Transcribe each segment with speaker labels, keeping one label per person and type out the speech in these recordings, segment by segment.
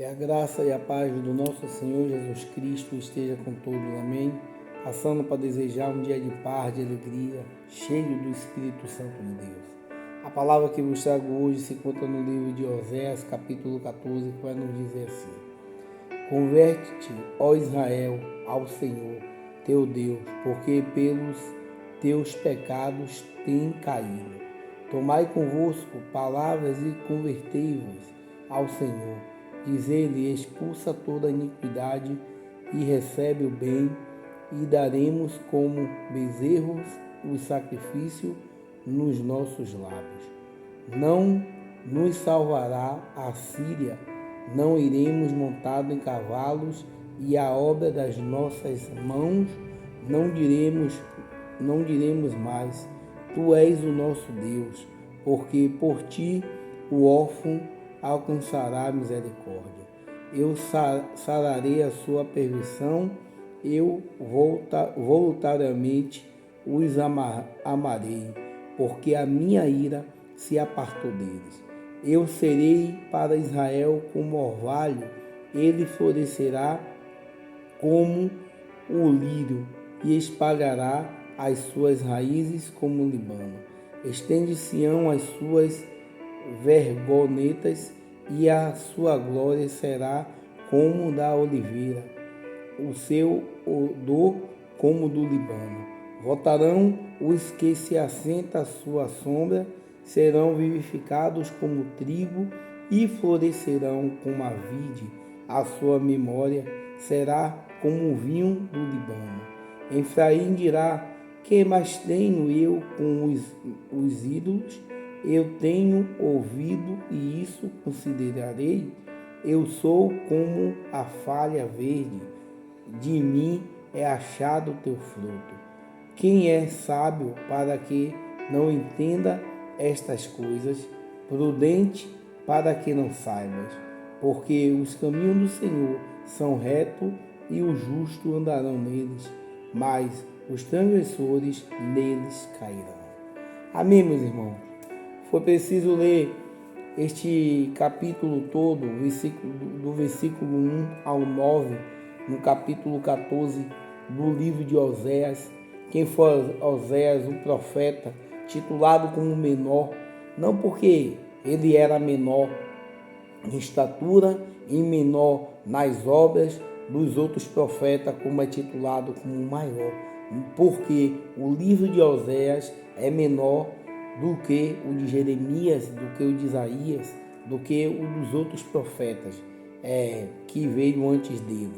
Speaker 1: Que a graça e a paz do nosso Senhor Jesus Cristo esteja com todos, amém? Passando para desejar um dia de paz, de alegria, cheio do Espírito Santo de Deus. A palavra que vos trago hoje se encontra no livro de Oséias, capítulo 14, que vai nos dizer assim: Converte-te, ó Israel, ao Senhor, teu Deus, porque pelos teus pecados tem caído. Tomai convosco palavras e convertei-vos ao Senhor. Diz ele: expulsa toda a iniquidade e recebe o bem, e daremos como bezerros o sacrifício nos nossos lábios. Não nos salvará a Síria, não iremos montado em cavalos, e a obra das nossas mãos não diremos mais: Tu és o nosso Deus, porque por ti o órfão alcançará misericórdia. Eu sararei a sua perversão, eu voluntariamente os amarei, porque a minha ira se apartou deles. Eu serei para Israel como orvalho, ele florescerá como o lírio e espalhará as suas raízes como o Líbano. Estende-se-ão as suas vergonetas e a sua glória será como da oliveira, o seu odor como do Líbano. Voltarão os que se assentam à sua sombra, serão vivificados como trigo e florescerão como a vide. A sua memória será como o vinho do Líbano. Efraim dirá: que mais tenho eu com os ídolos? Eu tenho ouvido e isso considerarei. Eu sou como a falha verde, de mim é achado o teu fruto. Quem é sábio para que não entenda estas coisas, prudente para que não saibas? Porque os caminhos do Senhor são retos e os justos andarão neles, mas os transgressores neles cairão. Amém, meus irmãos? Foi preciso ler este capítulo todo, do versículo 1 ao 9, no capítulo 14 do livro de Oséias. Quem foi Oséias, o profeta, titulado como menor, não porque ele era menor em estatura e menor nas obras dos outros profetas, como é titulado como maior, porque o livro de Oséias é menor do que o de Jeremias, do que o de Isaías, do que o dos outros profetas que veio antes dele.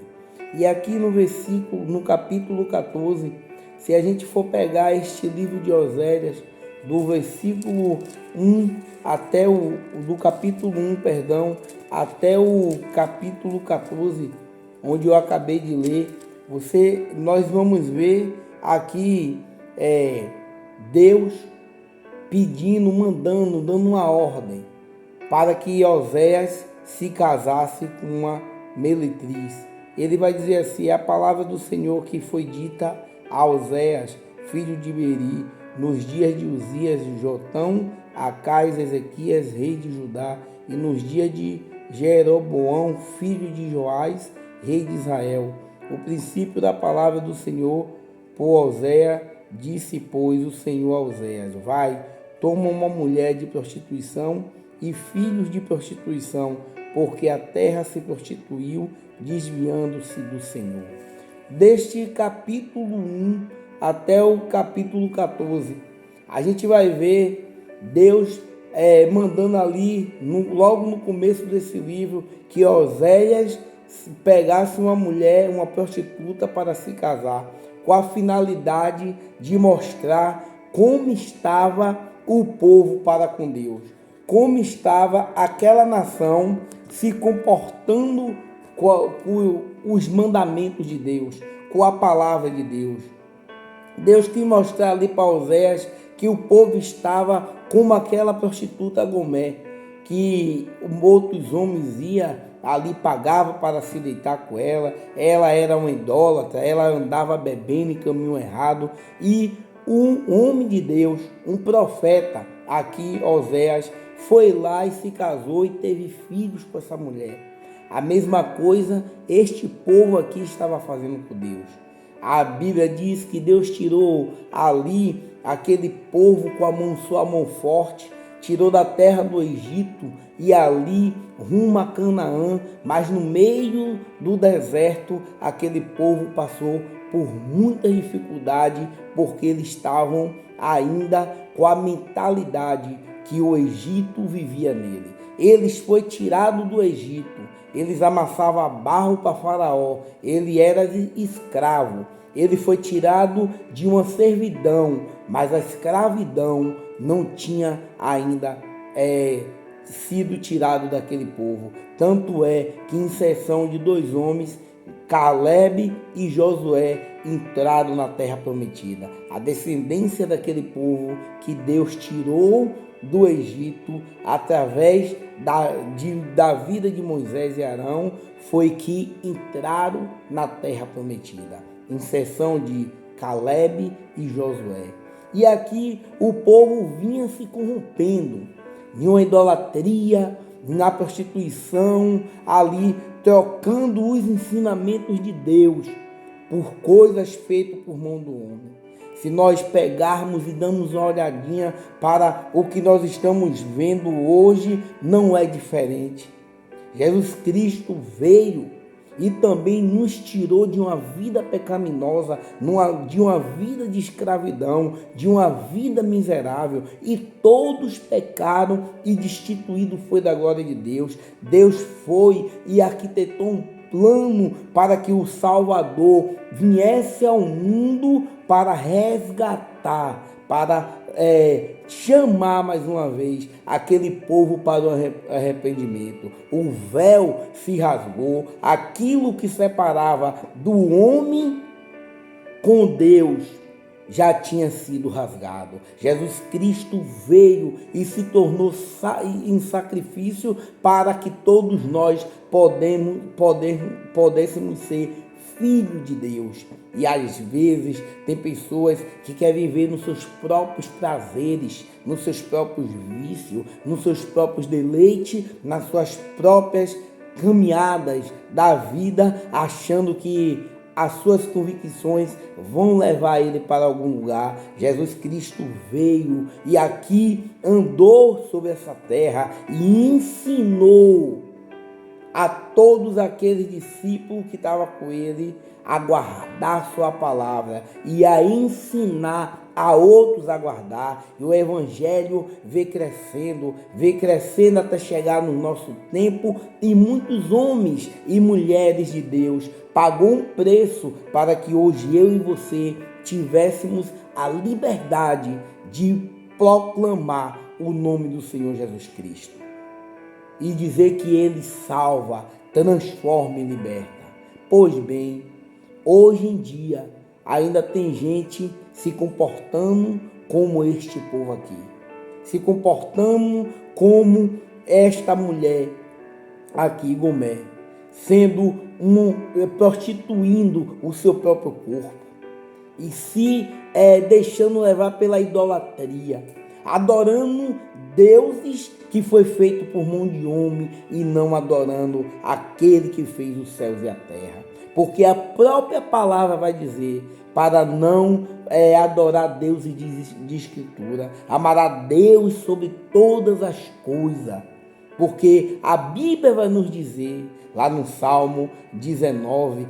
Speaker 1: E aqui no capítulo 14, se a gente for pegar este livro de Oséias, do versículo 1 até do capítulo 1, até o capítulo 14, onde eu acabei de ler, nós vamos ver aqui Deus pedindo, mandando, dando uma ordem para que Oséias se casasse com uma meretriz. Ele vai dizer assim: a palavra do Senhor que foi dita a Oséias, filho de Beri, nos dias de Uzias, Jotão, Acais, Ezequias, rei de Judá, e nos dias de Jeroboão, filho de Joás, rei de Israel. O princípio da palavra do Senhor por Oséias, disse, pois, o Senhor a Oséias: vai, toma uma mulher de prostituição e filhos de prostituição, porque a terra se prostituiu, desviando-se do Senhor. Deste capítulo 1 até o capítulo 14, a gente vai ver Deus mandando ali, logo no começo desse livro, que Oséias pegasse uma mulher, uma prostituta, para se casar, com a finalidade de mostrar como estava o povo para com Deus, como estava aquela nação se comportando com os mandamentos de Deus, com a palavra de Deus. Deus quis mostrar ali para Oséias que o povo estava como aquela prostituta Gomé, que outros homens iam ali, pagavam para se deitar com ela. Ela era uma idólatra, ela andava bebendo em caminho errado, e um homem de Deus, um profeta, aqui Oséias, foi lá e se casou e teve filhos com essa mulher. A mesma coisa este povo aqui estava fazendo com Deus. A Bíblia diz que Deus tirou ali aquele povo com sua mão forte, tirou da terra do Egito e ali rumo a Canaã, mas no meio do deserto aquele povo passou por muita dificuldade, porque eles estavam ainda com a mentalidade que o Egito vivia nele. Eles foi tirado do Egito, eles amassavam barro para Faraó, ele era escravo, ele foi tirado de uma servidão, mas a escravidão não tinha ainda sido tirado daquele povo. Tanto é que em sessão de 2 homens, Caleb e Josué, entraram na terra prometida. A descendência daquele povo que Deus tirou do Egito através da vida de Moisés e Arão foi que entraram na terra prometida. Em sessão de Caleb e Josué. E aqui o povo vinha se corrompendo em uma idolatria, na prostituição, ali trocando os ensinamentos de Deus por coisas feitas por mão do homem. Se nós pegarmos e damos uma olhadinha para o que nós estamos vendo hoje, não é diferente. Jesus Cristo veio e também nos tirou de uma vida pecaminosa, de uma vida de escravidão, de uma vida miserável, e todos pecaram e destituído foi da glória de Deus. Deus foi e arquitetou um plano para que o Salvador viesse ao mundo para resgatar, para chamar mais uma vez aquele povo para o arrependimento. O véu se rasgou, aquilo que separava do homem com Deus já tinha sido rasgado. Jesus Cristo veio e se tornou em sacrifício para que todos nós pudéssemos ser filho de Deus. E às vezes tem pessoas que querem viver nos seus próprios prazeres, nos seus próprios vícios, nos seus próprios deleites, nas suas próprias caminhadas da vida, achando que as suas convicções vão levar ele para algum lugar. Jesus Cristo veio e aqui andou sobre essa terra e ensinou a todos aqueles discípulos que estavam com ele a guardar sua palavra e a ensinar a outros a guardar. E o evangelho vem crescendo até chegar no nosso tempo, e muitos homens e mulheres de Deus pagou um preço para que hoje eu e você tivéssemos a liberdade de proclamar o nome do Senhor Jesus Cristo e dizer que Ele salva, transforma e liberta. Pois bem, hoje em dia ainda tem gente se comportando como este povo aqui, se comportando como esta mulher aqui, Gomer, prostituindo o seu próprio corpo e se deixando levar pela idolatria, adorando deuses que foi feito por mão de homem e não adorando aquele que fez os céus e a terra. Porque a própria palavra vai dizer para não adorar Deus de escritura, amar a Deus sobre todas as coisas. Porque a Bíblia vai nos dizer, lá no Salmo 19,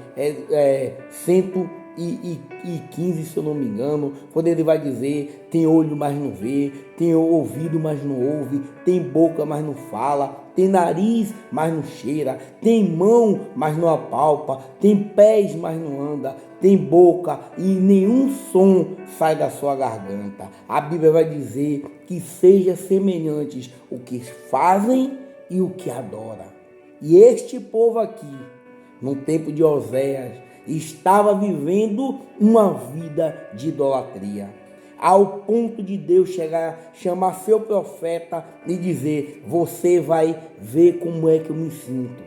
Speaker 1: 115, se eu não me engano, quando ele vai dizer: tem olho, mas não vê, tem ouvido, mas não ouve, tem boca, mas não fala, tem nariz, mas não cheira, tem mão, mas não apalpa, tem pés, mas não anda, tem boca e nenhum som sai da sua garganta. A Bíblia vai dizer que sejam semelhantes o que fazem e o que adoram. E este povo aqui, no tempo de Oséias, estava vivendo uma vida de idolatria, ao ponto de Deus chamar seu profeta e dizer: você vai ver como é que eu me sinto.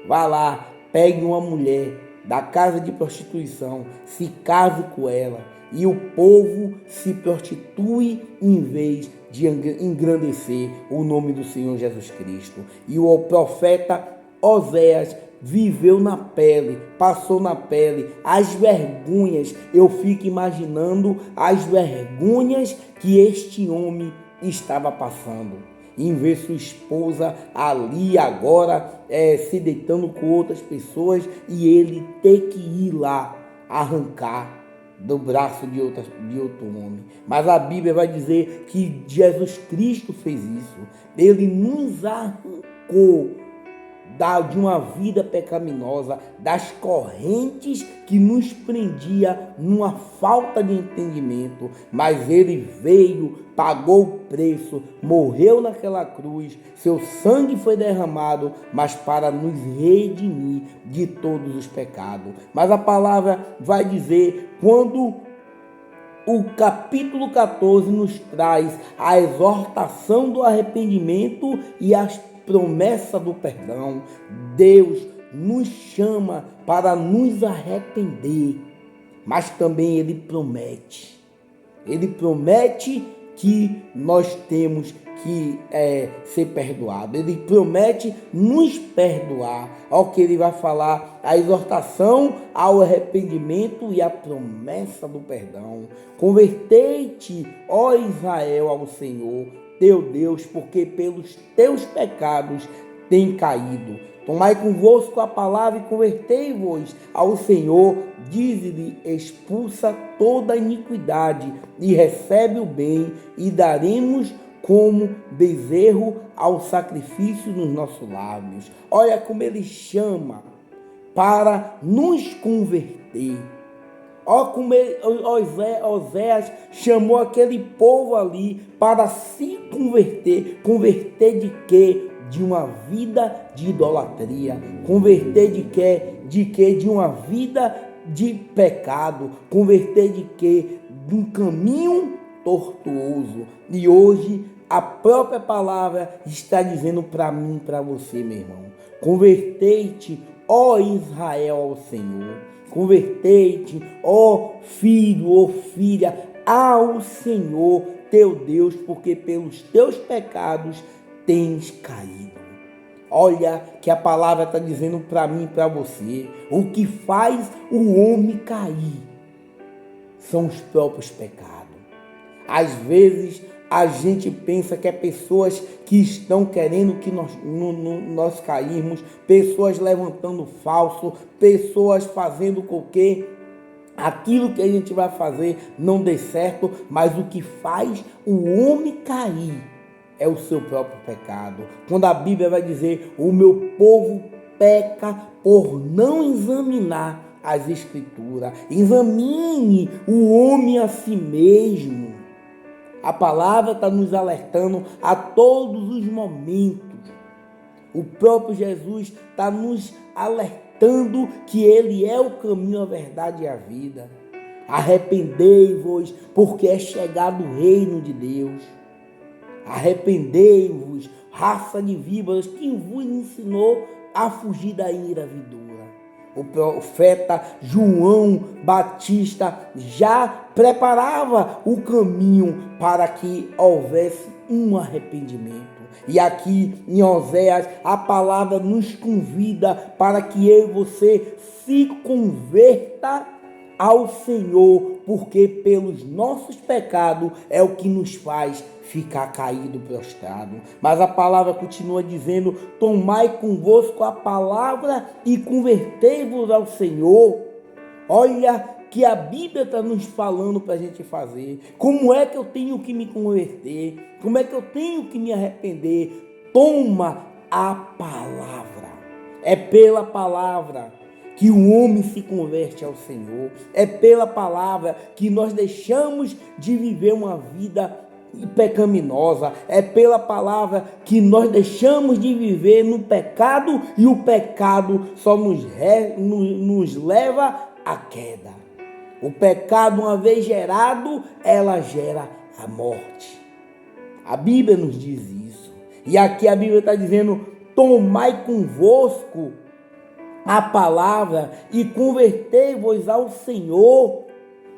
Speaker 1: Vá lá, pegue uma mulher da casa de prostituição, se case com ela, e o povo se prostitui em vez de engrandecer o nome do Senhor Jesus Cristo. E o profeta Oséias viveu na pele, passou na pele as vergonhas. Eu fico imaginando as vergonhas que este homem estava passando, em ver sua esposa ali agora se deitando com outras pessoas e ele ter que ir lá arrancar do braço de outro homem. Mas a Bíblia vai dizer que Jesus Cristo fez isso. Ele nos arrancou de uma vida pecaminosa, das correntes que nos prendia numa falta de entendimento, mas ele veio, pagou o preço, morreu naquela cruz, seu sangue foi derramado, mas para nos redimir de todos os pecados. Mas a palavra vai dizer, quando o capítulo 14 nos traz a exortação do arrependimento e as promessa do perdão, Deus nos chama para nos arrepender, mas também Ele promete que nós temos que ser perdoado. Ele promete nos perdoar. Olha o que ele vai falar, a exortação ao arrependimento e a promessa do perdão. Convertei-te, ó Israel, ao Senhor teu Deus, porque pelos teus pecados tem caído. Tomai convosco a palavra e convertei-vos ao Senhor. Dize-lhe, expulsa toda a iniquidade e recebe o bem, e daremos como bezerro ao sacrifício nos nossos lábios. Olha como ele chama para nos converter. Olha como Oséias chamou aquele povo ali para se converter. Converter de quê? De uma vida de idolatria. Converter de quê? De quê? De uma vida de pecado. Converter de quê? De um caminho tortuoso. E hoje a própria palavra está dizendo para mim e para você, meu irmão. Convertei-te, ó Israel, ao Senhor. Convertei-te, ó filho, ó filha, ao Senhor teu Deus, porque pelos teus pecados tens caído. Olha que a palavra está dizendo para mim e para você, o que faz o homem cair são os próprios pecados. Às vezes a gente pensa que é pessoas que estão querendo que nós cairmos, pessoas levantando falso, pessoas fazendo com que aquilo que a gente vai fazer não dê certo, mas o que faz o homem cair é o seu próprio pecado. Quando a Bíblia vai dizer, o meu povo peca por não examinar as Escrituras. Examine o homem a si mesmo. A palavra está nos alertando a todos os momentos. O próprio Jesus está nos alertando que Ele é o caminho, a verdade e a vida. Arrependei-vos, porque é chegado o reino de Deus. Arrependei-vos, raça de víboras, quem vos ensinou a fugir da ira vindoura. O profeta João Batista já preparava o caminho para que houvesse um arrependimento. E aqui em Oséias a palavra nos convida para que eu e você se converta ao Senhor, porque pelos nossos pecados é o que nos faz ficar caído, prostrado. Mas a palavra continua dizendo, tomai convosco a palavra e convertei-vos ao Senhor. Olha que a Bíblia está nos falando para a gente fazer. Como é que eu tenho que me converter? Como é que eu tenho que me arrepender? Toma a palavra. É pela palavra que o homem se converte ao Senhor. É pela palavra que nós deixamos de viver uma vida pecaminosa. É pela palavra que nós deixamos de viver no pecado e o pecado só nos leva à queda. O pecado, uma vez gerado, ela gera a morte. A Bíblia nos diz isso. E aqui a Bíblia está dizendo, tomai convosco a palavra e convertei-vos ao Senhor.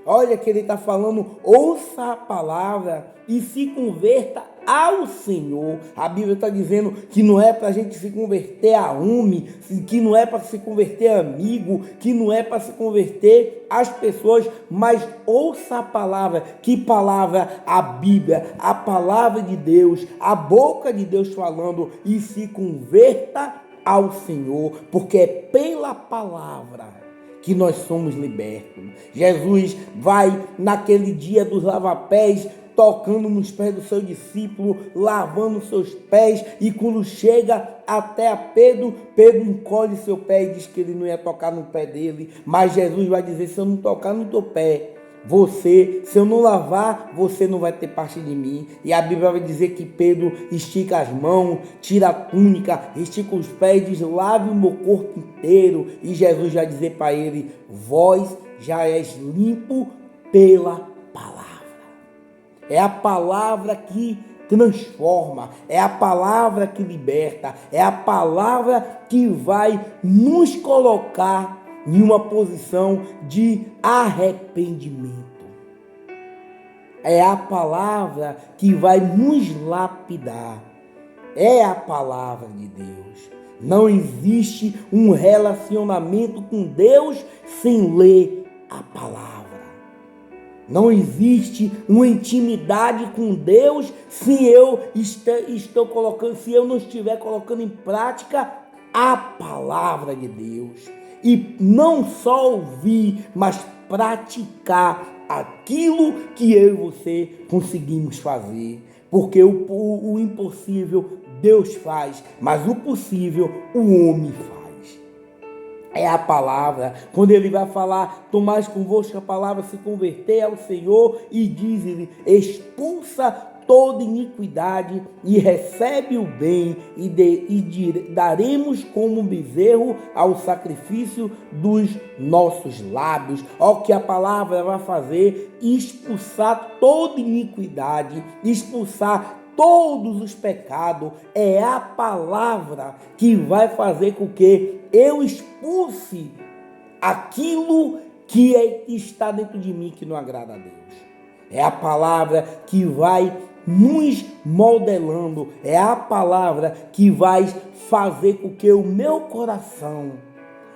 Speaker 1: Olha que ele está falando, ouça a palavra e se converta ao Senhor. A Bíblia está dizendo que não é para a gente se converter a homem, que não é para se converter a amigo, que não é para se converter às pessoas, mas ouça a palavra. Que palavra? A Bíblia, a palavra de Deus, a boca de Deus falando, e se converta ao Senhor, porque é pela palavra que nós somos libertos. Jesus vai naquele dia dos lava-pés, tocando nos pés do seu discípulo, lavando seus pés, e quando chega até a Pedro, Pedro encolhe seu pé e diz que ele não ia tocar no pé dele, mas Jesus vai dizer: se eu não tocar no teu pé, se eu não lavar, você não vai ter parte de mim. E a Bíblia vai dizer que Pedro estica as mãos, tira a túnica, estica os pés e diz: lave o meu corpo inteiro. E Jesus vai dizer para ele: vós já és limpo pela palavra. É a palavra que transforma, é a palavra que liberta, é a palavra que vai nos colocar em uma posição de arrependimento. É a palavra que vai nos lapidar. É a palavra de Deus. Não existe um relacionamento com Deus sem ler a palavra. Não existe uma intimidade com Deus se eu não estiver colocando em prática a palavra de Deus. E não só ouvir, mas praticar aquilo que eu e você conseguimos fazer. Porque o impossível Deus faz, mas o possível o homem faz. É a palavra. Quando ele vai falar: tomais convosco a palavra, se converter ao Senhor, e diz-lhe: expulsa toda iniquidade e recebe o bem, e daremos como bezerro ao sacrifício dos nossos lábios. Olha o que a palavra vai fazer: expulsar toda iniquidade, expulsar todos os pecados. É a palavra que vai fazer com que eu expulse aquilo que está dentro de mim que não agrada a Deus. É a palavra que vai nos modelando, é a palavra que vai fazer com que o meu coração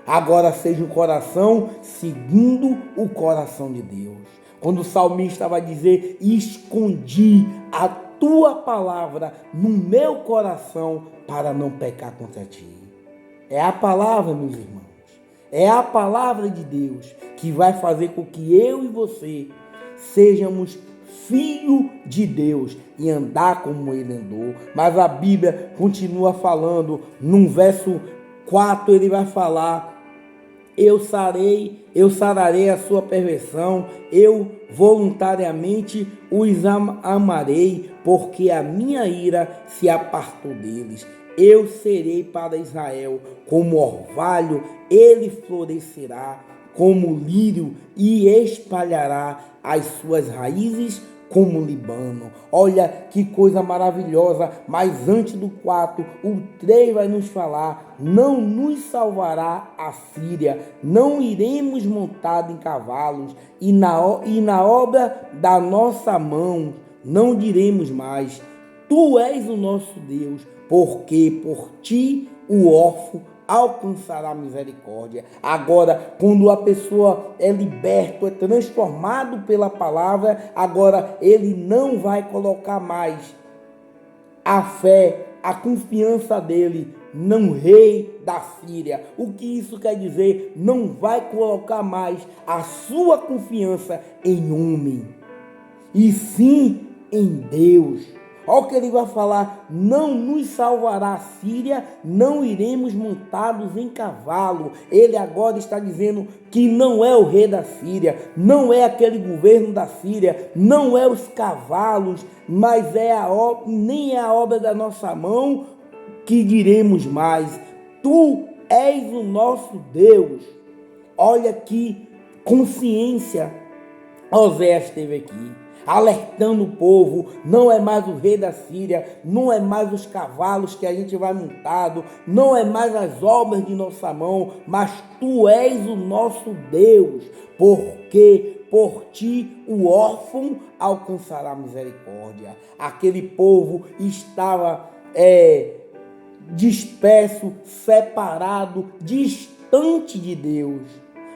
Speaker 1: agora seja um coração segundo o coração de Deus. Quando o salmista vai dizer: escondi a tua palavra no meu coração para não pecar contra ti. É a palavra, meus irmãos, é a palavra de Deus que vai fazer com que eu e você sejamos filho de Deus e andar como ele andou. Mas a Bíblia continua falando, no verso 4 ele vai falar: eu sararei a sua perversão, eu voluntariamente os amarei, porque a minha ira se apartou deles. Eu serei para Israel como orvalho, ele florescerá como lírio e espalhará as suas raízes como Líbano. Olha que coisa maravilhosa. Mas antes do 4, o 3 vai nos falar: não nos salvará a Síria, não iremos montados em cavalos, e na obra da nossa mão não diremos mais: tu és o nosso Deus, porque por ti o órfão alcançará misericórdia. Agora, quando a pessoa é liberto, é transformado pela palavra, agora ele não vai colocar mais a fé, a confiança dele no rei da Síria. O que isso quer dizer? Não vai colocar mais a sua confiança em homem, e sim em Deus. Olha o que ele vai falar: não nos salvará a Síria, não iremos montados em cavalo. Ele agora está dizendo que não é o rei da Síria, não é aquele governo da Síria, não é os cavalos, mas nem é a obra da nossa mão que diremos mais: tu és o nosso Deus. Olha que consciência Oséias teve aqui. alertando o povo: não é mais o rei da Síria, não é mais os cavalos que a gente vai montado, não é mais as obras de nossa mão, mas tu és o nosso Deus, porque por ti o órfão alcançará misericórdia. Aquele povo estava disperso, separado, distante de Deus.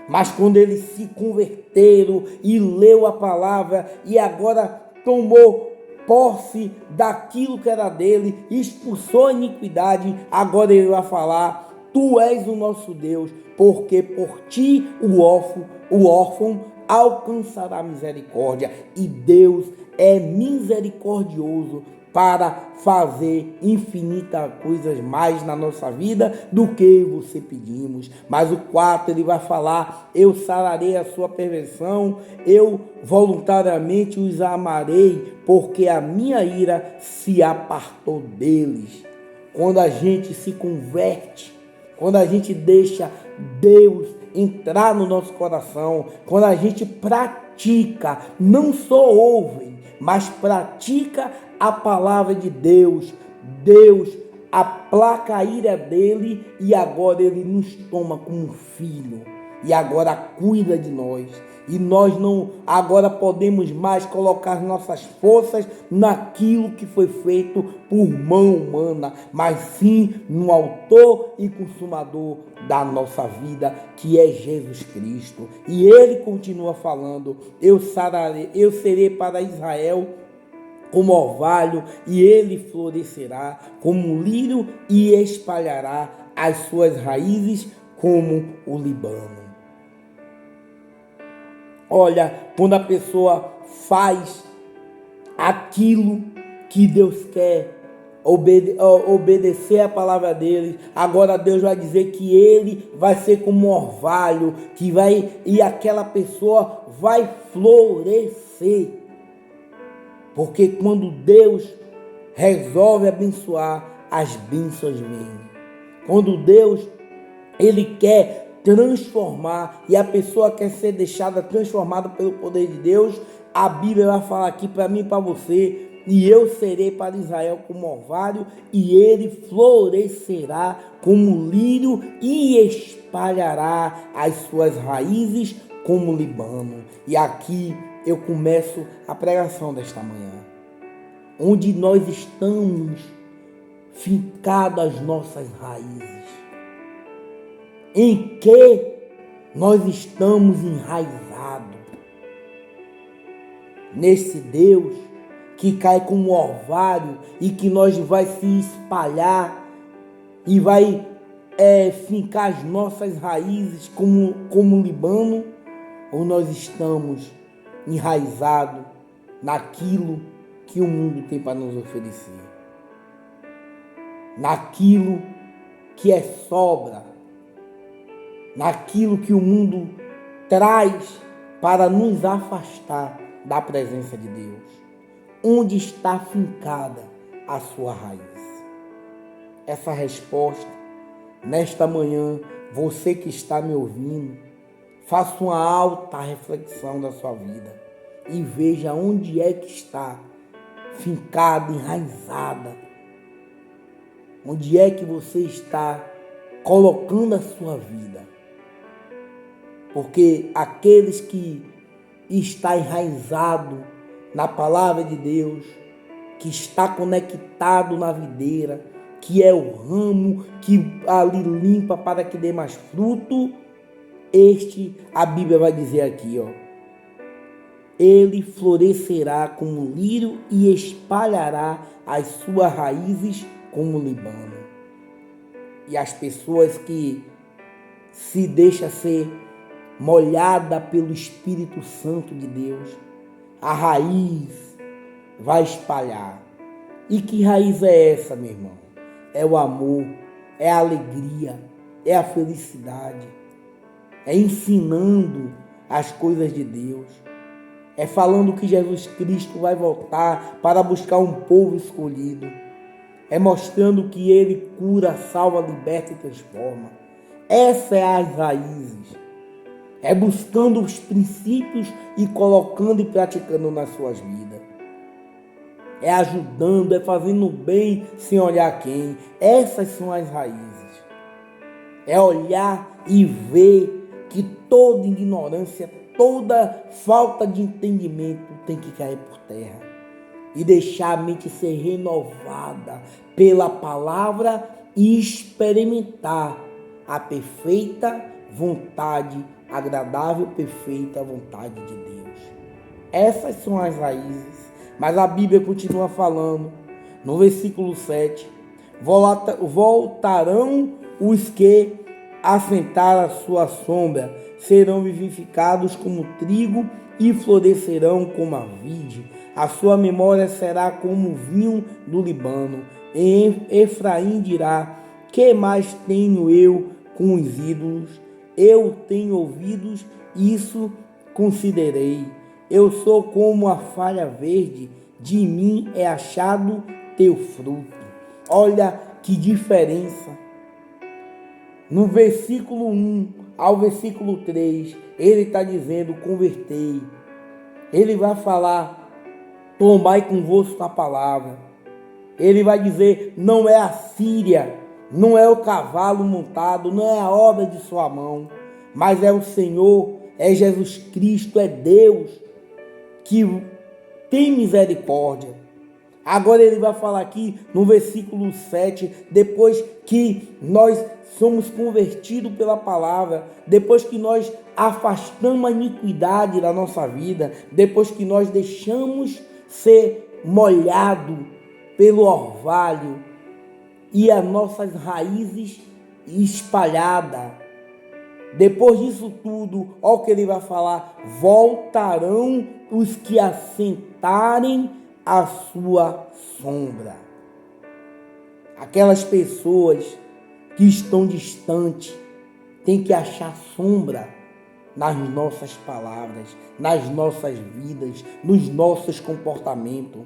Speaker 1: Mas quando eles se converteram e leu a palavra e agora tomou posse daquilo que era dele, expulsou a iniquidade, agora ele vai falar: tu és o nosso Deus, porque por ti o órfão alcançará misericórdia. E Deus é misericordioso para fazer infinitas coisas mais na nossa vida do que você pedimos. Mas o 4 ele vai falar: eu sararei a sua perversão, eu voluntariamente os amarei, porque a minha ira se apartou deles. Quando a gente se converte, quando a gente deixa Deus entrar no nosso coração, quando a gente pratica, não só ouve, mas pratica a palavra de Deus, Deus aplaca a ira dele e agora ele nos toma como filho e agora cuida de nós. E nós não agora podemos mais colocar nossas forças naquilo que foi feito por mão humana, mas sim no autor e consumador da nossa vida, que é Jesus Cristo. E ele continua falando: eu serei para Israel como orvalho, e ele florescerá como lírio e espalhará as suas raízes como o Líbano. Olha, quando a pessoa faz aquilo que Deus quer, obedecer a palavra dele, agora Deus vai dizer que ele vai ser como um orvalho, e aquela pessoa vai florescer. Porque quando Deus resolve abençoar, as bênçãos vêm. Quando Deus ele quer transformar e a pessoa quer ser deixada transformada pelo poder de Deus, a Bíblia vai falar aqui para mim e para você: e eu serei para Israel como orvalho, e ele florescerá como lírio e espalhará as suas raízes como o Líbano. E aqui eu começo a pregação desta manhã, onde nós estamos fincados as nossas raízes. Em que nós estamos enraizados? Nesse Deus que cai como orvalho e que nós vai se espalhar e vai fincar as nossas raízes como Líbano? Ou nós estamos enraizados naquilo que o mundo tem para nos oferecer? Naquilo que é sobra, naquilo que o mundo traz para nos afastar da presença de Deus. Onde está fincada a sua raiz? Essa resposta, nesta manhã, você que está me ouvindo, faça uma alta reflexão da sua vida e veja onde é que está fincada, enraizada. Onde é que você está colocando a sua vida? Porque aqueles que está enraizado na palavra de Deus, que está conectado na videira, que é o ramo que ali limpa para que dê mais fruto, a Bíblia vai dizer aqui, ele florescerá como lírio e espalhará as suas raízes como o Líbano. E as pessoas que se deixam ser molhada pelo Espírito Santo de Deus, a raiz vai espalhar. E que raiz é essa, meu irmão? É o amor, é a alegria, é a felicidade, é ensinando as coisas de Deus, é falando que Jesus Cristo vai voltar para buscar um povo escolhido, é mostrando que Ele cura, salva, liberta e transforma. Essa é as raízes. é buscando os princípios e colocando e praticando nas suas vidas. É ajudando, é fazendo bem sem olhar quem. Essas são as raízes. É olhar e ver que toda ignorância, toda falta de entendimento tem que cair por terra. E deixar a mente ser renovada pela palavra e experimentar a perfeita vontade, agradável, perfeita vontade de Deus. Essas são as raízes. Mas a Bíblia continua falando, no versículo 7, voltarão os que assentaram a sua sombra, serão vivificados como trigo e florescerão como a vide. A sua memória será como o vinho do Líbano. E Efraim dirá: que mais tenho eu com os ídolos? Eu tenho ouvidos, isso considerei. Eu sou como a falha verde, de mim é achado teu fruto. Olha que diferença. No versículo 1 ao versículo 3, ele está dizendo: convertei. Ele vai falar: tomai convosco a palavra. Ele vai dizer: não é a Síria, não é o cavalo montado, não é a obra de sua mão, mas é o Senhor, é Jesus Cristo, é Deus que tem misericórdia. Agora ele vai falar aqui no versículo 7, depois que nós somos convertidos pela palavra, depois que nós afastamos a iniquidade da nossa vida, depois que nós deixamos ser molhado pelo orvalho e as nossas raízes espalhadas. Depois disso tudo, olha o que ele vai falar: voltarão os que assentarem a sua sombra. Aquelas pessoas que estão distantes têm que achar sombra nas nossas palavras, nas nossas vidas, nos nossos comportamentos.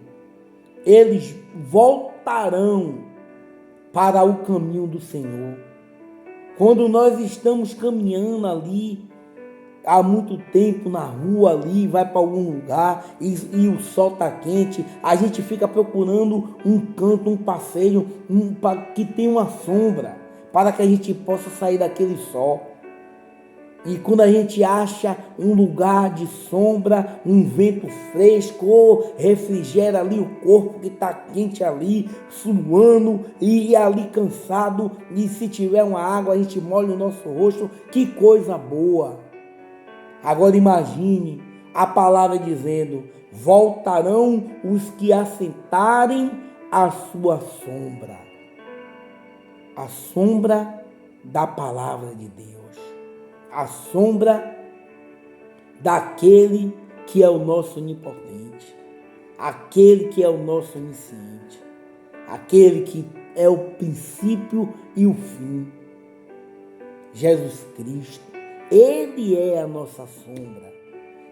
Speaker 1: Eles voltarão para o caminho do Senhor. Quando nós estamos caminhando ali há muito tempo na rua ali, vai para algum lugar e o sol está quente, a gente fica procurando um canto, um passeio que tem uma sombra, para que a gente possa sair daquele sol. E quando a gente acha um lugar de sombra, um vento fresco, refrigera ali o corpo que está quente ali, suando e ali cansado, e se tiver uma água a gente molha o nosso rosto, que coisa boa. Agora imagine a palavra dizendo: voltarão os que assentarem a sua sombra. A sombra da palavra de Deus. A sombra daquele que é o nosso onipotente. Aquele que é o nosso onisciente. Aquele que é o princípio e o fim. Jesus Cristo. Ele é a nossa sombra.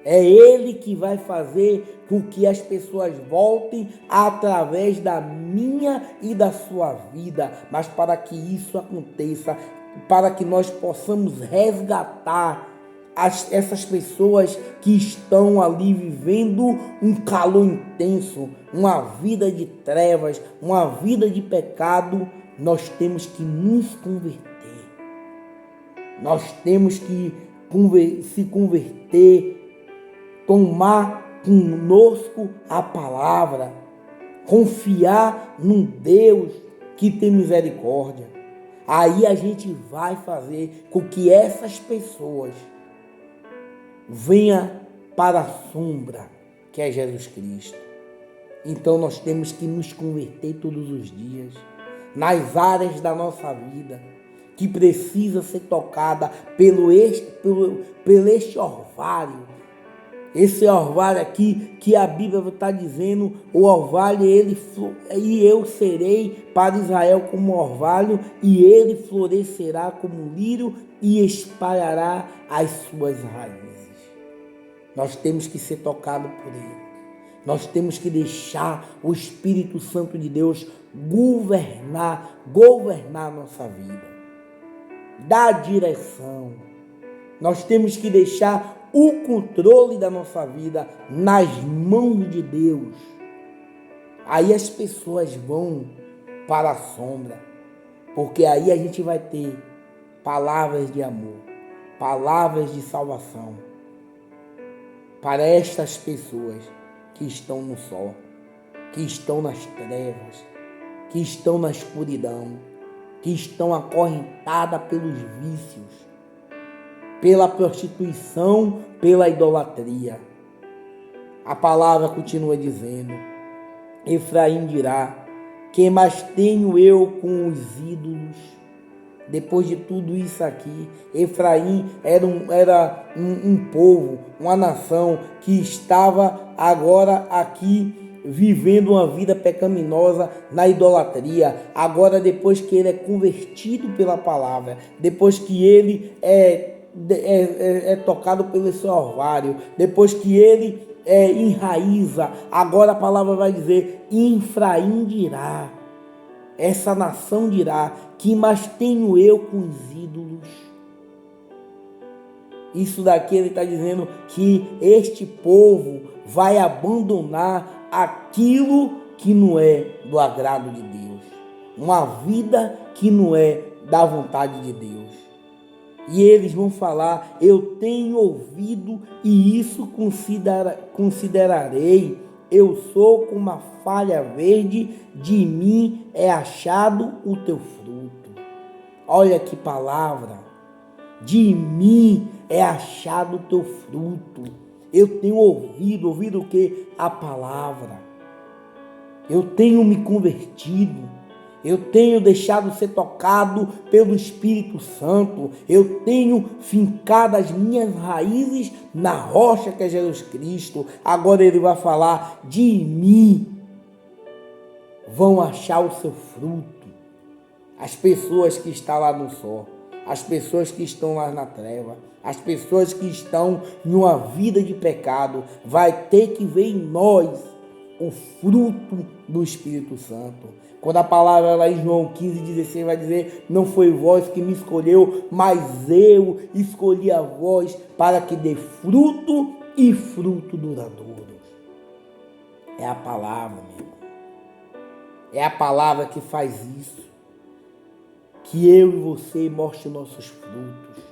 Speaker 1: É Ele que vai fazer com que as pessoas voltem através da minha e da sua vida. Mas para que isso aconteça, para que nós possamos resgatar essas pessoas que estão ali vivendo um calor intenso, uma vida de trevas, uma vida de pecado, nós temos que nos converter. Nós temos que se converter, tomar conosco a palavra, confiar num Deus que tem misericórdia. Aí a gente vai fazer com que essas pessoas venham para a sombra, que é Jesus Cristo. Então nós temos que nos converter todos os dias, nas áreas da nossa vida, que precisa ser tocada pelo este orvalho. Esse orvalho aqui que a Bíblia está dizendo, o orvalho, e eu serei para Israel como orvalho, e ele florescerá como lírio e espalhará as suas raízes. Nós temos que ser tocados por ele. Nós temos que deixar o Espírito Santo de Deus governar a nossa vida. Dar direção. Nós temos que deixar o controle da nossa vida nas mãos de Deus. Aí as pessoas vão para a sombra, porque aí a gente vai ter palavras de amor, palavras de salvação para estas pessoas que estão no sol, que estão nas trevas, que estão na escuridão, que estão acorrentadas pelos vícios, pela prostituição, pela idolatria. A palavra continua dizendo: Efraim dirá: que mais tenho eu com os ídolos? Depois de tudo isso aqui, Efraim era um povo, uma nação que estava agora aqui vivendo uma vida pecaminosa na idolatria. Agora, depois que ele é convertido pela palavra, depois que ele é tocado pelo seu orvalho, depois que ele enraiza, agora a palavra vai dizer: Efraim dirá, essa nação dirá: que mais tenho eu com os ídolos? Isso daqui ele está dizendo que este povo vai abandonar aquilo que não é do agrado de Deus, uma vida que não é da vontade de Deus. E eles vão falar: eu tenho ouvido e isso considerarei. Eu sou como uma falha verde, de mim é achado o teu fruto. Olha que palavra: de mim é achado o teu fruto. Eu tenho ouvido o que? A palavra. Eu tenho me convertido. Eu tenho deixado ser tocado pelo Espírito Santo. Eu tenho fincado as minhas raízes na rocha que é Jesus Cristo. Agora ele vai falar: de mim vão achar o seu fruto. As pessoas que estão lá no sol, as pessoas que estão lá na treva, as pessoas que estão em uma vida de pecado, vai ter que ver em nós o fruto do Espírito Santo. Quando a palavra lá em João 15:16 vai dizer: não foi vós que me escolheu, mas eu escolhi a vós para que dê fruto e fruto duradouro. É a palavra, meu irmão. É a palavra que faz isso. Que eu e você mostrem nossos frutos.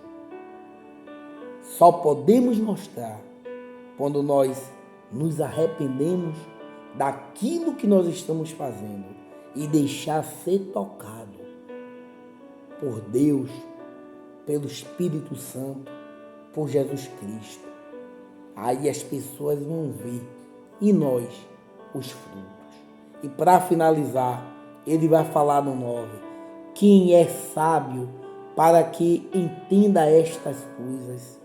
Speaker 1: Só podemos mostrar quando nós nos arrependemos daquilo que nós estamos fazendo e deixar ser tocado por Deus, pelo Espírito Santo, por Jesus Cristo. Aí as pessoas vão ver em nós os frutos. E para finalizar, ele vai falar no 9: quem é sábio para que entenda estas coisas,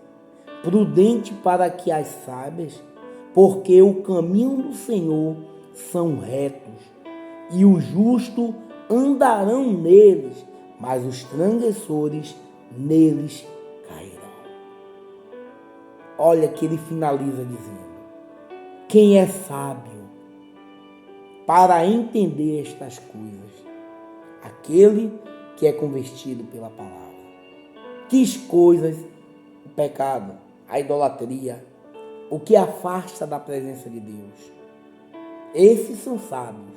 Speaker 1: prudente para que as saibas, porque o caminho do Senhor são retos, e os justos andarão neles, mas os transgressores neles cairão. Olha que ele finaliza dizendo: quem é sábio para entender estas coisas? Aquele que é convertido pela palavra. Que coisas? O pecado, a idolatria, o que afasta da presença de Deus. Esses são sábios,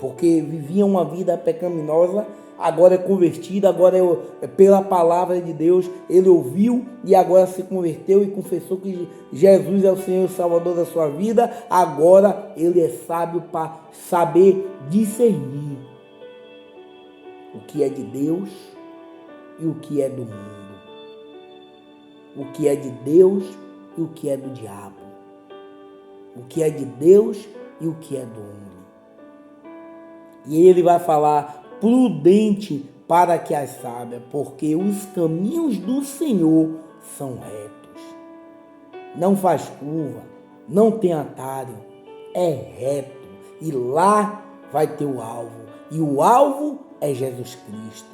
Speaker 1: porque viviam uma vida pecaminosa, agora é convertido, agora é pela palavra de Deus, ele ouviu e agora se converteu e confessou que Jesus é o Senhor e Salvador da sua vida. Agora ele é sábio para saber discernir o que é de Deus e o que é do mundo, o que é de Deus e o que é do diabo, o que é de Deus e o que é do homem. E ele vai falar: prudente para que as saiba, porque os caminhos do Senhor são retos. Não faz curva, não tem atalho, é reto. E lá vai ter o alvo. E o alvo é Jesus Cristo.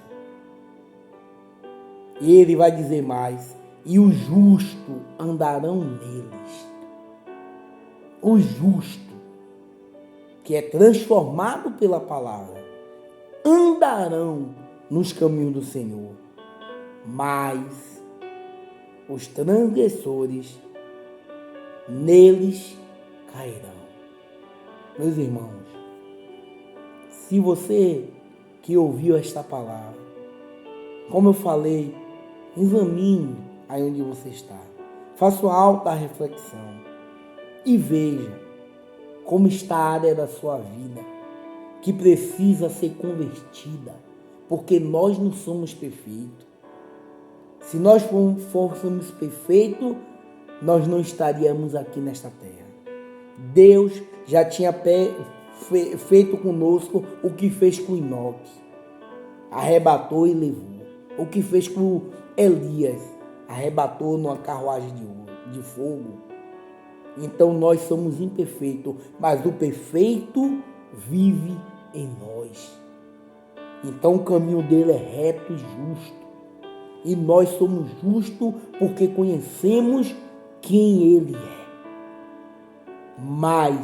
Speaker 1: E ele vai dizer mais: e os justos andarão neles. O justo, que é transformado pela palavra, andarão nos caminhos do Senhor. Mas os transgressores neles cairão. Meus irmãos, se você que ouviu esta palavra, como eu falei, examine aí onde você está. Faça uma alta reflexão e veja como está a área da sua vida que precisa ser convertida, porque nós não somos perfeitos. Se nós fôssemos perfeitos, nós não estaríamos aqui nesta terra. Deus já tinha feito conosco o que fez com Enoque. Arrebatou e levou. O que fez com Elias. Arrebatou numa carruagem de fogo. Então nós somos imperfeitos, mas o perfeito vive em nós. Então o caminho dele é reto e justo. E nós somos justos porque conhecemos quem ele é. Mas